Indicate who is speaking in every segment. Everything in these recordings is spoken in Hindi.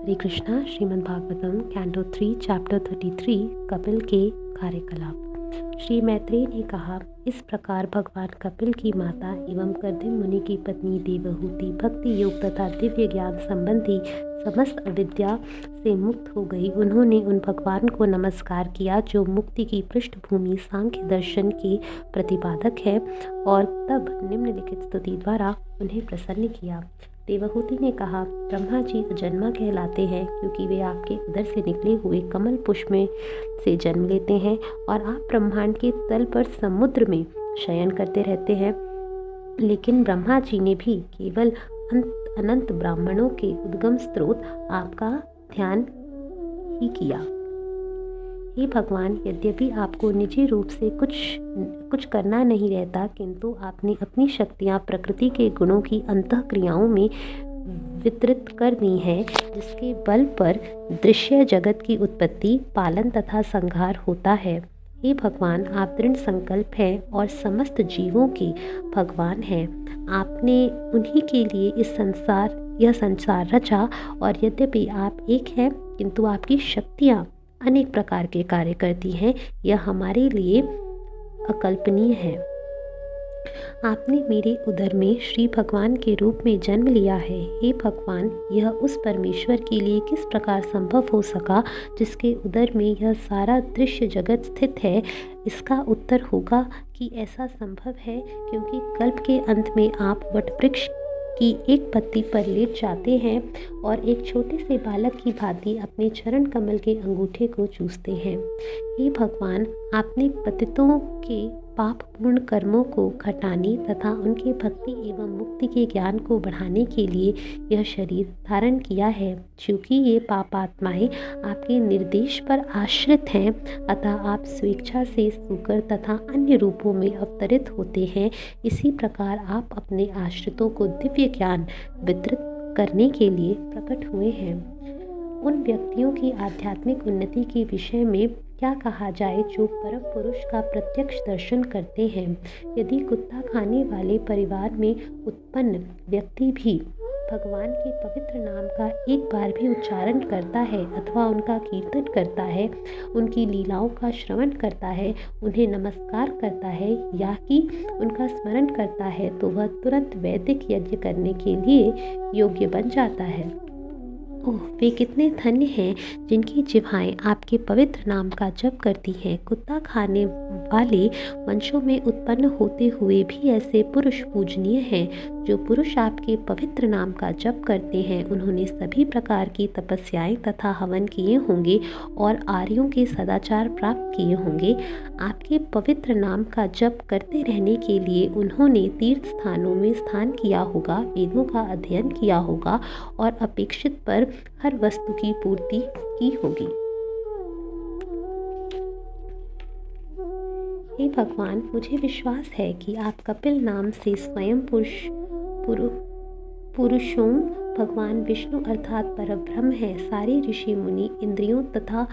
Speaker 1: हरे कृष्णा। श्रीमद् भागवतम कैंटो 3 चैप्टर 33 कपिल के कार्यकलाप। श्री मैत्रेय ने कहा, इस प्रकार भगवान कपिल की माता एवं कर्दम मुनि की पत्नी देवहूति भक्ति योग तथा दिव्य ज्ञान संबंधी समस्त अविद्या से मुक्त हो गई। उन्होंने उन भगवान को नमस्कार किया जो मुक्ति की पृष्ठभूमि सांख्य दर्शन के प्रतिपादक है, और तब निम्नलिखित स्तुति द्वारा उन्हें प्रसन्न किया। देवहूति ने कहा, ब्रह्मा जी अजन्मा कहलाते हैं क्योंकि वे आपके उदर से निकले हुए कमल पुष्प में से जन्म लेते हैं और आप ब्रह्मांड के तल पर समुद्र में शयन करते रहते हैं। लेकिन ब्रह्मा जी ने भी केवल अनंत ब्राह्मणों के उद्गम स्रोत आपका ध्यान ही किया। हे भगवान, यद्यपि आपको निजी रूप से कुछ करना नहीं रहता, किंतु आपने अपनी शक्तियाँ प्रकृति के गुणों की अंतःक्रियाओं में वितरित कर दी हैं, जिसके बल पर दृश्य जगत की उत्पत्ति, पालन तथा संहार होता है। हे भगवान, आप दृढ़ संकल्प हैं और समस्त जीवों के भगवान हैं। आपने उन्हीं के लिए यह संसार रचा, और यद्यपि आप एक हैं किंतु आपकी शक्तियाँ अनेक प्रकार के कार्य करती हैं। यह हमारे लिए अकल्पनीय है। आपने मेरे उदर में श्री भगवान के रूप में जन्म लिया है। हे भगवान, यह उस परमेश्वर के लिए किस प्रकार संभव हो सका जिसके उदर में यह सारा दृश्य जगत स्थित है? इसका उत्तर होगा कि ऐसा संभव है क्योंकि कल्प के अंत में आप वटवृक्ष की एक पत्ती पर लेट जाते हैं और एक छोटे से बालक की भांति अपने चरण कमल के अंगूठे को चूसते हैं। हे भगवान, आपने पतितों के पापपूर्ण कर्मों को घटाने तथा उनके भक्ति एवं मुक्ति के ज्ञान को बढ़ाने के लिए यह शरीर धारण किया है। चूँकि ये पापात्माएं आपके निर्देश पर आश्रित हैं, अतः आप स्वेच्छा से सूकर तथा अन्य रूपों में अवतरित होते हैं। इसी प्रकार आप अपने आश्रितों को दिव्य ज्ञान वितरित करने के लिए प्रकट हुए हैं। उन व्यक्तियों की आध्यात्मिक उन्नति के विषय में क्या कहा जाए जो परम पुरुष का प्रत्यक्ष दर्शन करते हैं? यदि कुत्ता खाने वाले परिवार में उत्पन्न व्यक्ति भी भगवान के पवित्र नाम का एक बार भी उच्चारण करता है अथवा उनका कीर्तन करता है, उनकी लीलाओं का श्रवण करता है, उन्हें नमस्कार करता है या कि उनका स्मरण करता है, तो वह तुरंत वैदिक यज्ञ करने के लिए योग्य बन जाता है। ओह, वे कितने धन्य हैं जिनकी जिह्वाएं आपके पवित्र नाम का जप करती हैं। कुत्ता खाने वाले वंशों में उत्पन्न होते हुए भी ऐसे पुरुष पूजनीय हैं। जो पुरुष आपके पवित्र नाम का जप करते हैं, उन्होंने सभी प्रकार की तपस्याएं तथा हवन किए होंगे और आर्यों के सदाचार प्राप्त किए होंगे। आपके पवित्र नाम का जप करते रहने के लिए उन्होंने तीर्थ स्थानों में स्नान किया होगा, वेदों का अध्ययन किया होगा और अपेक्षित पर हर वस्तु की पूर्ति की होगी। हे भगवान, मुझे विश्वास है कि आप कपिल नाम से स्वयं पुरुषों भगवान विष्णु अर्थात परब्रह्म है। सारे ऋषि मुनि इंद्रियों तथा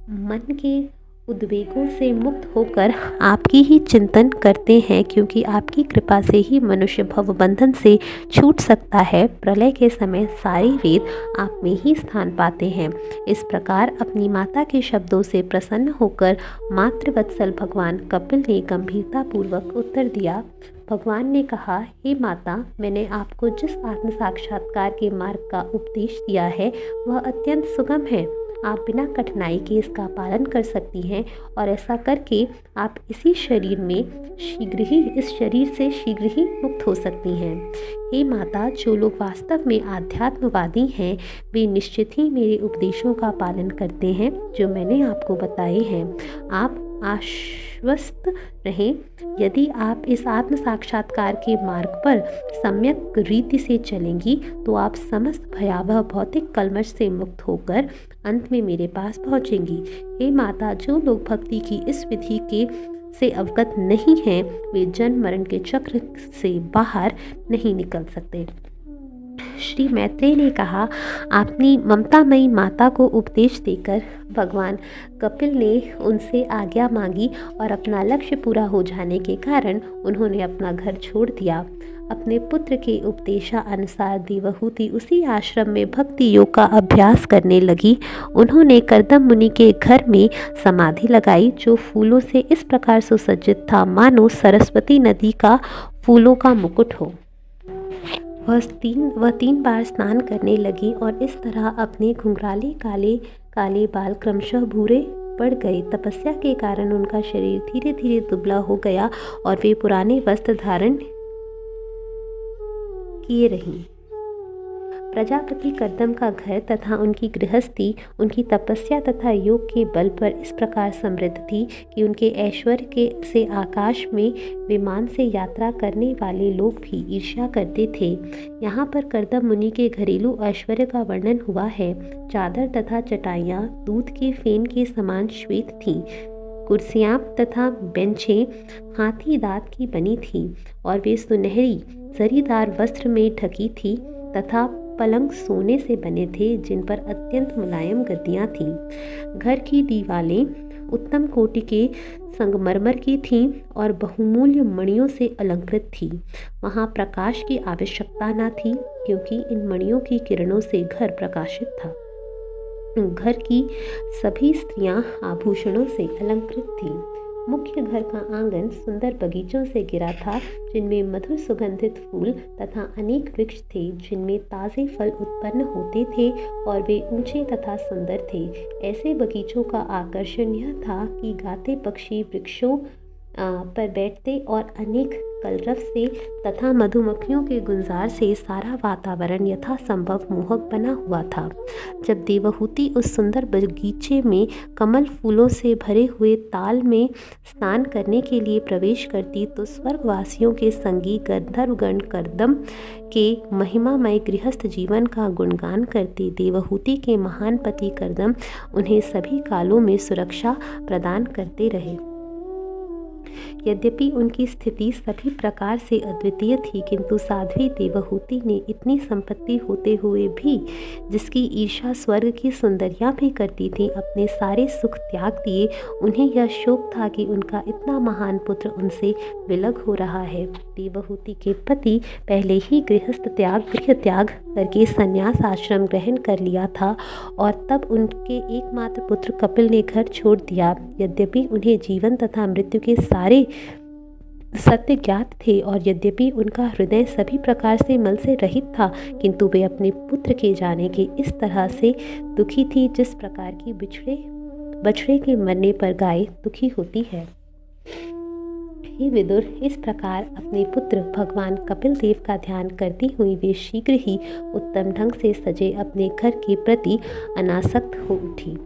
Speaker 1: मन के उद्वेगों से मुक्त होकर आपकी ही चिंतन करते हैं, क्योंकि आपकी कृपा से ही मनुष्य भवबंधन से छूट सकता है। प्रलय के समय सारे वेद आप में ही स्थान पाते हैं। इस प्रकार अपनी माता के शब्दों से प्रसन्न होकर मातृवत्सल भगवान कपिल ने गंभीरतापूर्वक उत्तर दिया। भगवान ने कहा, हे माता, मैंने आपको जिस आत्म साक्षात्कार के मार्ग का उपदेश दिया है वह अत्यंत सुगम है। आप बिना कठिनाई के इसका पालन कर सकती हैं और ऐसा करके आप इस शरीर से शीघ्र ही मुक्त हो सकती हैं। हे माता, जो लोग वास्तव में आध्यात्मवादी हैं वे निश्चित ही मेरे उपदेशों का पालन करते हैं जो मैंने आपको बताए हैं। आप आश्वस्त रहें, यदि आप इस आत्म साक्षात्कार के मार्ग पर सम्यक रीति से चलेंगी तो आप समस्त भयावह भौतिक कलमश से मुक्त होकर अंत में मेरे पास पहुंचेंगी। हे माता, जो लोग भक्ति की इस विधि से अवगत नहीं हैं वे जन्म मरण के चक्र से बाहर नहीं निकल सकते। श्री मैत्रेय ने कहा, अपनी ममतामयी माता को उपदेश देकर भगवान कपिल ने उनसे आज्ञा मांगी और अपना लक्ष्य पूरा हो जाने के कारण उन्होंने अपना घर छोड़ दिया। अपने पुत्र के उपदेशानुसार देवहूति उसी आश्रम में भक्ति योग का अभ्यास करने लगी। उन्होंने कर्दम मुनि के घर में समाधि लगाई, जो फूलों से इस प्रकार सुसज्जित था मानो सरस्वती नदी का फूलों का मुकुट हो। वह तीन बार स्नान करने लगी और इस तरह अपने घुंघराले काले काले बाल क्रमशः भूरे पड़ गए। तपस्या के कारण उनका शरीर धीरे धीरे दुबला हो गया और वे पुराने वस्त्र धारण किए रहीं। प्रजापति कर्दम का घर तथा उनकी गृहस्थी उनकी तपस्या तथा योग के बल पर इस प्रकार समृद्ध थी कि उनके ऐश्वर्य से आकाश में विमान से यात्रा करने वाले लोग भी ईर्ष्या करते थे। यहाँ पर कर्दम मुनि के घरेलू ऐश्वर्य का वर्णन हुआ है। चादर तथा चटाइयाँ दूध के फेन के समान श्वेत थीं। कुर्सियाँ तथा बेंचें हाथी दांत की बनी थीं और वे सुनहरी जरीदार वस्त्र में ढकी थी तथा पलंग सोने से बने थे, जिन पर अत्यंत मुलायम गद्दियाँ थीं। घर की दीवारें उत्तम कोटि के संगमरमर की थीं और बहुमूल्य मणियों से अलंकृत थीं। वहाँ प्रकाश की आवश्यकता न थी, क्योंकि इन मणियों की किरणों से घर प्रकाशित था। घर की सभी स्त्रियां आभूषणों से अलंकृत थीं। मुख्य घर का आंगन सुंदर बगीचों से घिरा था, जिनमें मधुर सुगंधित फूल तथा अनेक वृक्ष थे, जिनमें ताज़े फल उत्पन्न होते थे और वे ऊंचे तथा सुंदर थे। ऐसे बगीचों का आकर्षण यह था कि गाते पक्षी वृक्षों पर बैठते और अनेक कलरव से तथा मधुमक्खियों के गुंजार से सारा वातावरण यथासंभव मोहक बना हुआ था। जब देवहूति उस सुंदर बगीचे में कमल फूलों से भरे हुए ताल में स्नान करने के लिए प्रवेश करती, तो स्वर्गवासियों के संगी गंधर्वगण कर्दम के महिमामय गृहस्थ जीवन का गुणगान करते। देवहूति के महान पति कर्दम उन्हें सभी कालों में सुरक्षा प्रदान करते रहे। यद्यपि उनकी स्थिति सभी प्रकार से अद्वितीय थी, किंतु साध्वी देवहूति ने इतनी संपत्ति होते हुए भी, जिसकी ईर्ष्या स्वर्ग की सुंदरियां भी करती थीं, अपने सारे सुख त्याग दिए। उन्हें यह शोक था कि उनका इतना महान पुत्र उनसे विलग हो रहा है। देवहूति के पति पहले ही गृह त्याग करके संन्यास आश्रम ग्रहण कर लिया था और तब उनके एकमात्र पुत्र कपिल ने घर छोड़ दिया। यद्यपि उन्हें जीवन तथा मृत्यु के सारे सत्य ज्ञात थे और यद्यपि उनका हृदय सभी प्रकार से मल से रहित था, किंतु वे अपने पुत्र के जाने के इस तरह से दुखी थी, जिस प्रकार की बछड़े के मरने पर गाय दुखी होती है। हे विदुर, इस प्रकार अपने पुत्र भगवान कपिल देव का ध्यान करती हुई वे शीघ्र ही उत्तम ढंग से सजे अपने घर के प्रति अनासक्त हो उठी।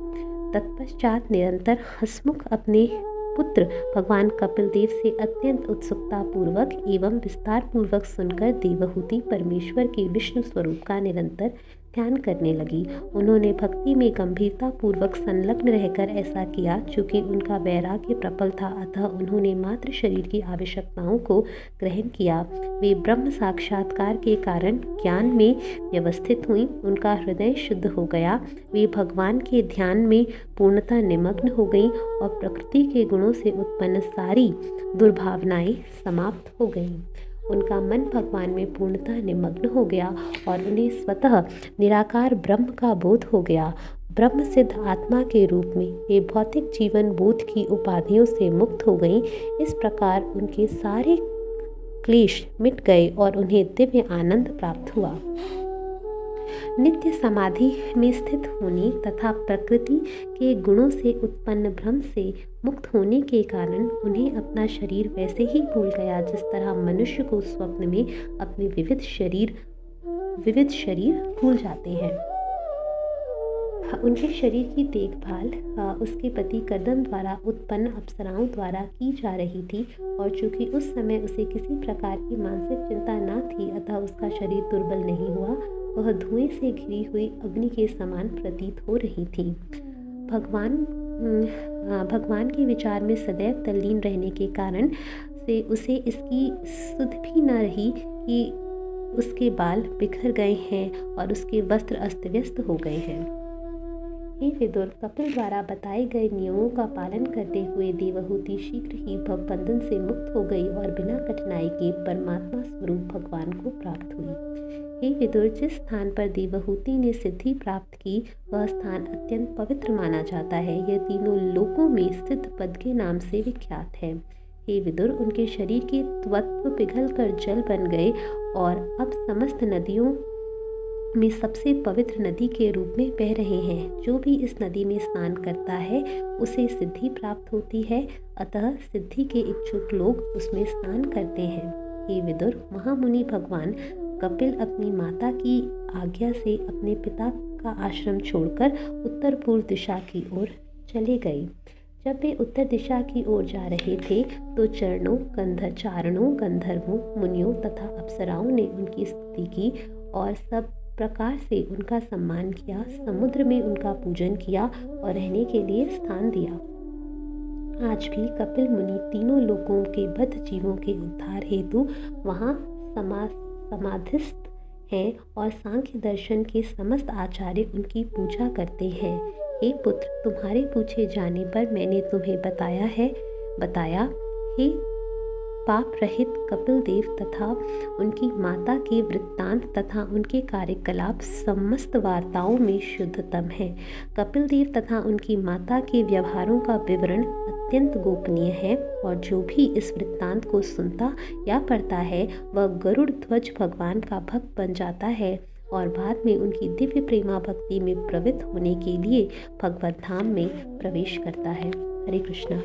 Speaker 1: तत्पश्चात निरंतर हंसमुख अपने पुत्र भगवान कपिल देव से अत्यंत उत्सुकता पूर्वक एवं विस्तार पूर्वक सुनकर देवहूति परमेश्वर के विष्णु स्वरूप का निरंतर ध्यान करने लगी। उन्होंने भक्ति में गंभीरता पूर्वक संलग्न रहकर ऐसा किया, चूँकि उनका वैराग्य प्रबल था, अतः उन्होंने मात्र शरीर की आवश्यकताओं को ग्रहण किया। वे ब्रह्म साक्षात्कार के कारण ज्ञान में व्यवस्थित हुई, उनका हृदय शुद्ध हो गया, वे भगवान के ध्यान में पूर्णतः निमग्न हो गईं और प्रकृति के गुणों से उत्पन्न सारी दुर्भावनाएं समाप्त हो गईं। उनका मन भगवान में पूर्णतः निमग्न हो गया और उन्हें स्वतः निराकार ब्रह्म का बोध हो गया। ब्रह्म सिद्ध आत्मा के रूप में वे भौतिक जीवन बोध की उपाधियों से मुक्त हो गईं। इस प्रकार उनके सारे क्लेश मिट गए और उन्हें दिव्य आनंद प्राप्त हुआ। नित्य समाधि में स्थित होने तथा प्रकृति के गुणों से उत्पन्न भ्रम से मुक्त होने के कारण उन्हें अपना शरीर वैसे ही भूल गया, जिस तरह मनुष्य को स्वप्न में अपने विविध शरीर भूल जाते हैं। उनके शरीर की देखभाल उसके पति कर्दम द्वारा उत्पन्न अप्सराओं द्वारा की जा रही थी और चूंकि उस समय उसे किसी प्रकार की मानसिक चिंता न थी, अतः उसका शरीर दुर्बल नहीं हुआ। वह धुएं से घिरी हुई अग्नि के समान प्रतीत हो रही थी। भगवान के विचार में सदैव तल्लीन रहने के कारण से उसे इसकी सुध भी न रही कि उसके बाल बिखर गए हैं और उसके वस्त्र अस्त व्यस्त हो गए हैं। हे विदुर, कपिल द्वारा बताए गए नियमों का पालन करते हुए देवहूति शीघ्र ही भवबंधन से मुक्त हो गई और बिना कठिनाई के परमात्मा स्वरूप भगवान को प्राप्त हुई। हे विदुर, जिस स्थान पर देवहूति ने सिद्धि प्राप्त की वह स्थान अत्यंत पवित्र माना जाता है। यह तीनों लोकों में सिद्ध पद के नाम से विख्यात है। हे विदुर, उनके शरीर के तत्व पिघलकर जल बन गए और अब समस्त नदियों में सबसे पवित्र नदी के रूप में बह रहे हैं। जो भी इस नदी में स्नान करता है उसे सिद्धि प्राप्त होती है, अतः सिद्धि के इच्छुक लोग उसमें स्नान करते हैं। हे विदुर, महामुनि भगवान कपिल अपनी माता की आज्ञा से अपने पिता का आश्रम छोड़कर उत्तर पूर्व दिशा की ओर चले गए। जब वे उत्तर दिशा की ओर जा रहे थे तो चारणों, गंधर्वों, मुनियों तथा अप्सराओं ने उनकी स्तुति की और सब प्रकार से उनका सम्मान किया। समुद्र में उनका पूजन किया और रहने के लिए स्थान दिया। आज भी कपिल मुनि तीनों लोकों के बद्ध जीवों के उद्धार हेतु वहाँ समाधिस्थ हैं और सांख्य दर्शन के समस्त आचार्य उनकी पूजा करते हैं। हे पुत्र, तुम्हारे पूछे जाने पर मैंने तुम्हें बताया। हे पाप रहित कपिल देव तथा उनकी माता के वृत्तांत तथा उनके कार्यकलाप समस्त वार्ताओं में शुद्धतम है। कपिल देव तथा उनकी माता के व्यवहारों का विवरण अत्यंत गोपनीय है और जो भी इस वृत्तांत को सुनता या पढ़ता है वह गरुड़ ध्वज भगवान का भक्त बन जाता है और बाद में उनकी दिव्य प्रेमा भक्ति में प्रवृत्त होने के लिए भगवत धाम में प्रवेश करता है। हरे कृष्णा।